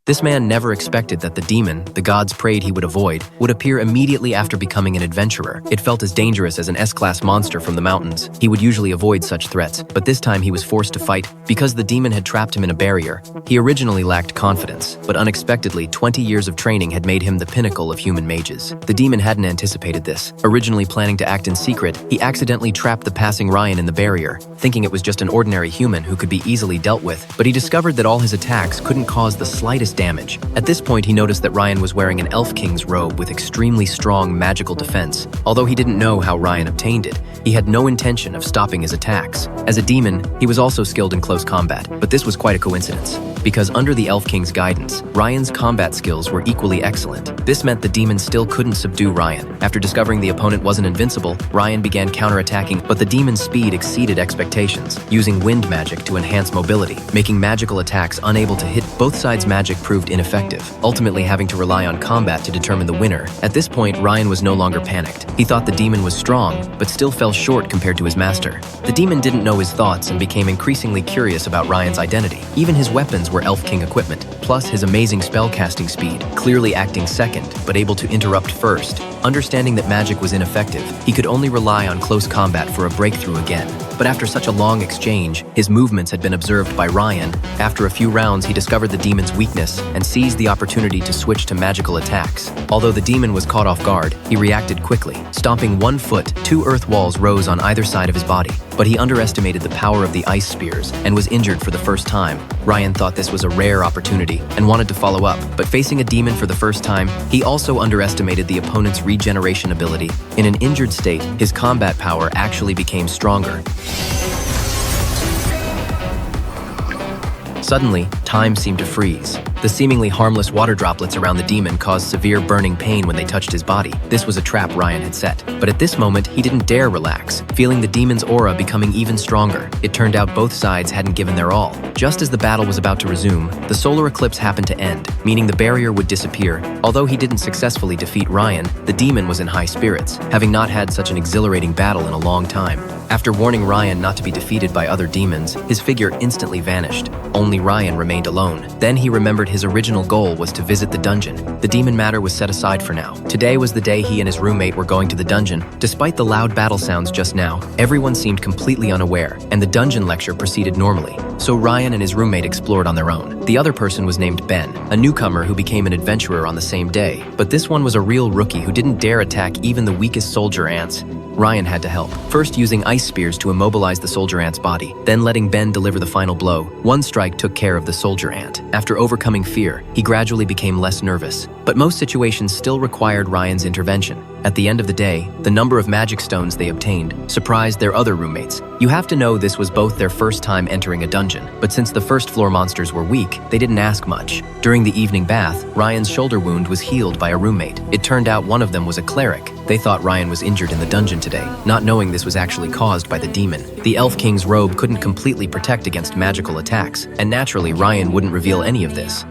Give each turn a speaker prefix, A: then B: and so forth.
A: This man never expected that the demon, the gods prayed he would avoid, would appear immediately after becoming an adventurer. It felt as dangerous as an S-class monster from the mountains. He would usually avoid such threats, but this time he was forced to fight because the demon had trapped him in a barrier. He originally lacked confidence, but unexpectedly, 20 years of training had made him the pinnacle of human mages. The demon hadn't anticipated this. Originally planning to act in secret, he accidentally trapped the passing Ryan in the barrier, thinking it was just an ordinary human who could be easily dealt with, but he discovered that all his attacks couldn't cause the slightest damage. At this point, he noticed that Ryan was wearing an Elf King's robe with extremely strong magical defense. Although he didn't know how Ryan obtained it, he had no intention of stopping his attacks. As a demon, he was also skilled in close combat, but this was quite a coincidence, because under the Elf King's guidance, Ryan's combat skills were equally excellent. This meant the demon still couldn't subdue Ryan. After discovering the opponent wasn't invincible, Ryan began counterattacking, but the demon's speed exceeded expectations, using wind magic to enhance mobility, making magical attacks unable to hit. Both sides' magic proved ineffective, ultimately having to rely on combat to determine the winner. At this point, Ryan was no longer panicked. He thought the demon was strong, but still fell short compared to his master. The demon didn't know his thoughts and became increasingly curious about Ryan's identity. Even his weapons were Elf King equipment, plus his amazing spellcasting speed, clearly acting second, but able to interrupt first. Understanding that magic was ineffective, he could only rely on close combat for a breakthrough again. But after such a long exchange, his movements had been observed by Ryan. After a few rounds, he discovered the demon's weakness and seized the opportunity to switch to magical attacks. Although the demon was caught off guard, he reacted quickly. Stomping 1 foot, 2 earth walls rose on either side of his body. But he underestimated the power of the ice spears and was injured for the first time. Ryan thought this was a rare opportunity and wanted to follow up, but facing a demon for the first time, he also underestimated the opponent's regeneration ability. In an injured state, his combat power actually became stronger. Suddenly, time seemed to freeze. The seemingly harmless water droplets around the demon caused severe burning pain when they touched his body. This was a trap Ryan had set. But at this moment, he didn't dare relax, feeling the demon's aura becoming even stronger. It turned out both sides hadn't given their all. Just as the battle was about to resume, the solar eclipse happened to end, meaning the barrier would disappear. Although he didn't successfully defeat Ryan, the demon was in high spirits, having not had such an exhilarating battle in a long time. After warning Ryan not to be defeated by other demons, his figure instantly vanished. Only Ryan remained alone. Then he remembered his original goal was to visit the dungeon. The demon matter was set aside for now. Today was the day he and his roommate were going to the dungeon. Despite the loud battle sounds just now, everyone seemed completely unaware, and the dungeon lecture proceeded normally. So Ryan and his roommate explored on their own. The other person was named Ben, a newcomer who became an adventurer on the same day. But this one was a real rookie who didn't dare attack even the weakest soldier ants. Ryan had to help, first using ice spears to immobilize the soldier ant's body, then letting Ben deliver the final blow. One strike took care of the soldier ant. After overcoming fear, he gradually became less nervous. But most situations still required Ryan's intervention. At the end of the day, the number of magic stones they obtained surprised their other roommates. You have to know this was both their first time entering a dungeon, but since the first floor monsters were weak, they didn't ask much. During the evening bath, Ryan's shoulder wound was healed by a roommate. It turned out one of them was a cleric. They thought Ryan was injured in the dungeon today, not knowing this was actually caused by the demon. The Elf King's robe couldn't completely protect against magical attacks, and naturally Ryan wouldn't reveal any of this.